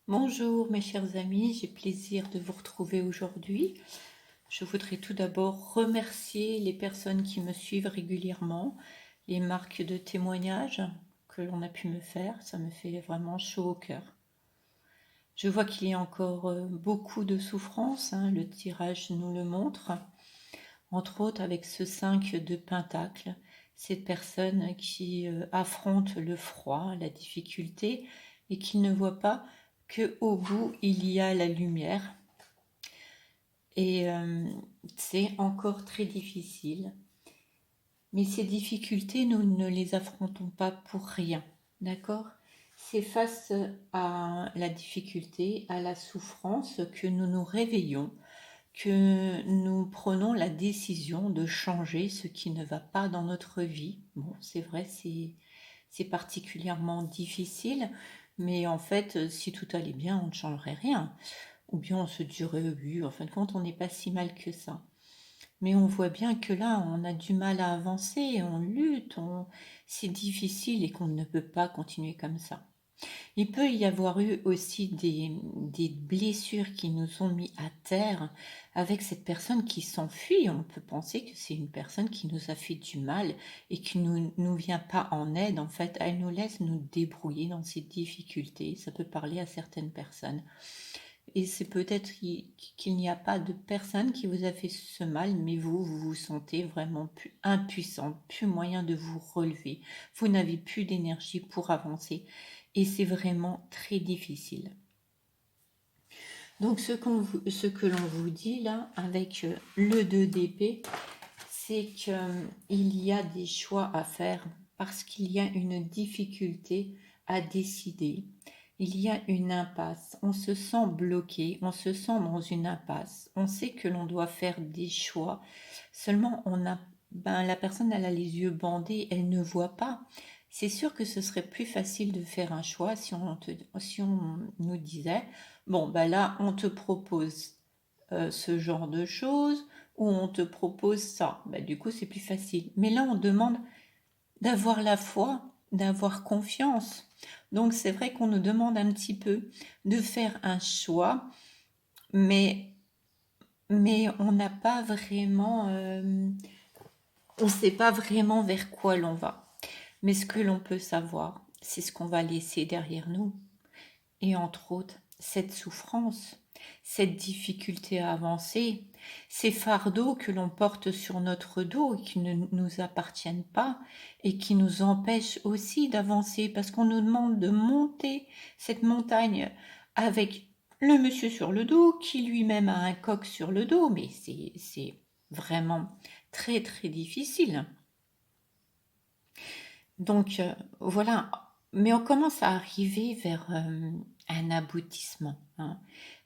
Bonjour mes chers amis, j'ai plaisir de vous retrouver aujourd'hui. Je voudrais tout d'abord remercier les personnes qui me suivent régulièrement, les marques de témoignages que l'on a pu me faire, ça me fait vraiment chaud au cœur. Je vois qu'il y a encore beaucoup de souffrance, le tirage nous le montre, entre autres avec ce 5 de Pentacle, cette personne qui affronte le froid, la difficulté et qui ne voit pas qu'au bout il y a la lumière. Et c'est encore très difficile. Mais ces difficultés, nous ne les affrontons pas pour rien, d'accord? C'est face à la difficulté, à la souffrance que nous nous réveillons, que nous prenons la décision de changer ce qui ne va pas dans notre vie. Bon, c'est vrai, c'est particulièrement difficile, mais en fait, si tout allait bien, on ne changerait rien. Ou bien on se dirait, oui, en fin de compte, on n'est pas si mal que ça. Mais on voit bien que là, on a du mal à avancer, on lutte, c'est difficile et qu'on ne peut pas continuer comme ça. Il peut y avoir eu aussi des blessures qui nous ont mis à terre avec cette personne qui s'enfuit. On peut penser que c'est une personne qui nous a fait du mal et qui ne nous vient pas en aide. En fait, elle nous laisse nous débrouiller dans ces difficultés. Ça peut parler à certaines personnes. Et c'est peut-être qu'il n'y a pas de personne qui vous a fait ce mal, mais vous vous sentez vraiment plus impuissante, plus moyen de vous relever. Vous n'avez plus d'énergie pour avancer. Et c'est vraiment très difficile. Donc ce que l'on vous dit là, avec le 2 d'épée, c'est qu'il y a des choix à faire parce qu'il y a une difficulté à décider. Il y a une impasse, on se sent bloqué, on se sent dans une impasse, on sait que l'on doit faire des choix, seulement la personne elle a les yeux bandés, elle ne voit pas. C'est sûr que ce serait plus facile de faire un choix si on nous disait, bon ben là on te propose ce genre de choses, ou on te propose ça. Du coup c'est plus facile. Mais là on demande d'avoir la foi, d'avoir confiance. Donc c'est vrai qu'on nous demande un petit peu de faire un choix, mais, mais on n'a pas vraiment, on ne sait pas vraiment vers quoi l'on va. Mais ce que l'on peut savoir, c'est ce qu'on va laisser derrière nous. Et entre autres, cette souffrance, cette difficulté à avancer, ces fardeaux que l'on porte sur notre dos et qui ne nous appartiennent pas et qui nous empêchent aussi d'avancer parce qu'on nous demande de monter cette montagne avec le monsieur sur le dos qui lui-même a un coq sur le dos, mais c'est vraiment très très difficile. Donc voilà, mais on commence à arriver vers un aboutissement,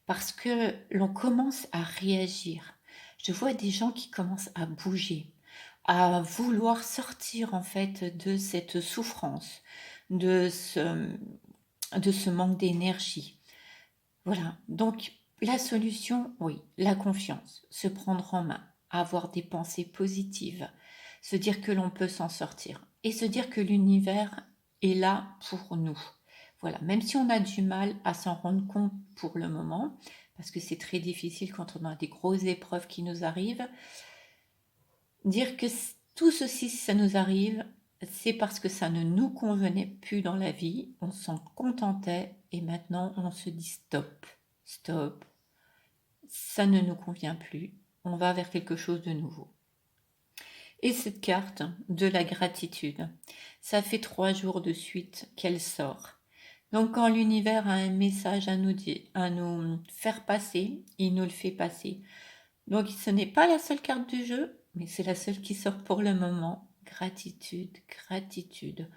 parce que l'on commence à réagir. Je vois des gens qui commencent à bouger, à vouloir sortir en fait de cette souffrance, de ce, de ce manque d'énergie. Voilà, donc la solution, oui, la confiance, se prendre en main, avoir des pensées positives, se dire que l'on peut s'en sortir et se dire que l'univers est là pour nous. Voilà, même si on a du mal à s'en rendre compte pour le moment, parce que c'est très difficile quand on a des grosses épreuves qui nous arrivent, dire que tout ceci, si ça nous arrive, c'est parce que ça ne nous convenait plus dans la vie, on s'en contentait et maintenant on se dit stop, stop, ça ne nous convient plus, on va vers quelque chose de nouveau. Et cette carte de la gratitude, ça fait 3 jours de suite qu'elle sort. Donc quand l'univers a un message à nous dire, à nous faire passer, il nous le fait passer. Donc ce n'est pas la seule carte du jeu, mais c'est la seule qui sort pour le moment. Gratitude, gratitude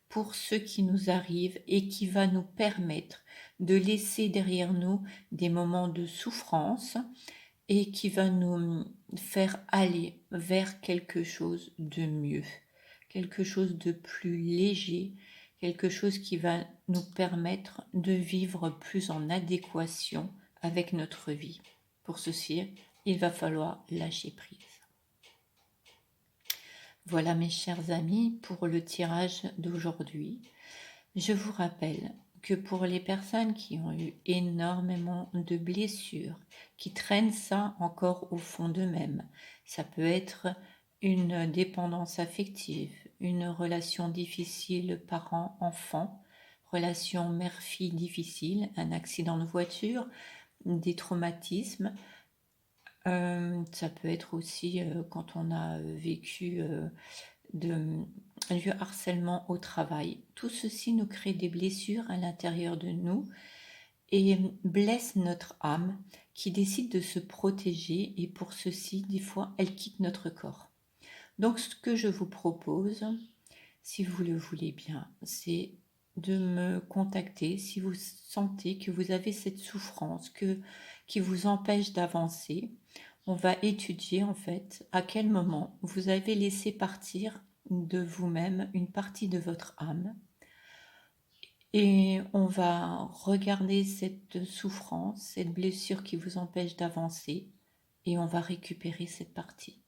pour ce qui nous arrive et qui va nous permettre de laisser derrière nous des moments de souffrance et qui va nous faire aller vers quelque chose de mieux, quelque chose de plus léger, quelque chose qui va nous permettre de vivre plus en adéquation avec notre vie. Pour ceci, il va falloir lâcher prise. Voilà mes chers amis pour le tirage d'aujourd'hui. Je vous rappelle que pour les personnes qui ont eu énormément de blessures, qui traînent ça encore au fond d'eux-mêmes, ça peut être une dépendance affective, une relation difficile parent-enfant, relation mère-fille difficile, un accident de voiture, des traumatismes. Ça peut être aussi quand on a vécu du harcèlement au travail. Tout ceci nous crée des blessures à l'intérieur de nous et blesse notre âme qui décide de se protéger, et pour ceci, des fois, elle quitte notre corps. Donc ce que je vous propose, si vous le voulez bien, c'est de me contacter si vous sentez que vous avez cette souffrance qui vous empêche d'avancer. On va étudier en fait à quel moment vous avez laissé partir de vous-même une partie de votre âme, et on va regarder cette souffrance, cette blessure qui vous empêche d'avancer, et on va récupérer cette partie.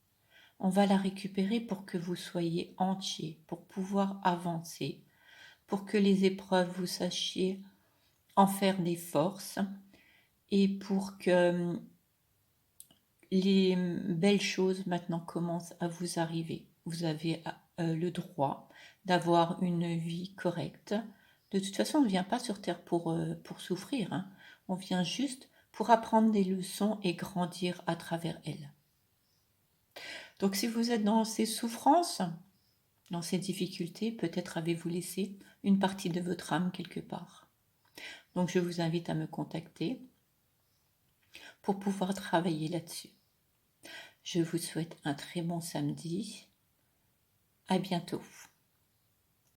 On va la récupérer pour que vous soyez entier, pour pouvoir avancer, pour que les épreuves, vous sachiez en faire des forces, et pour que les belles choses maintenant commencent à vous arriver. Vous avez le droit d'avoir une vie correcte. De toute façon, on ne vient pas sur Terre pour souffrir, hein. On vient juste pour apprendre des leçons et grandir à travers elles. Donc si vous êtes dans ces souffrances, dans ces difficultés, peut-être avez-vous laissé une partie de votre âme quelque part. Donc je vous invite à me contacter pour pouvoir travailler là-dessus. Je vous souhaite un très bon samedi. À bientôt.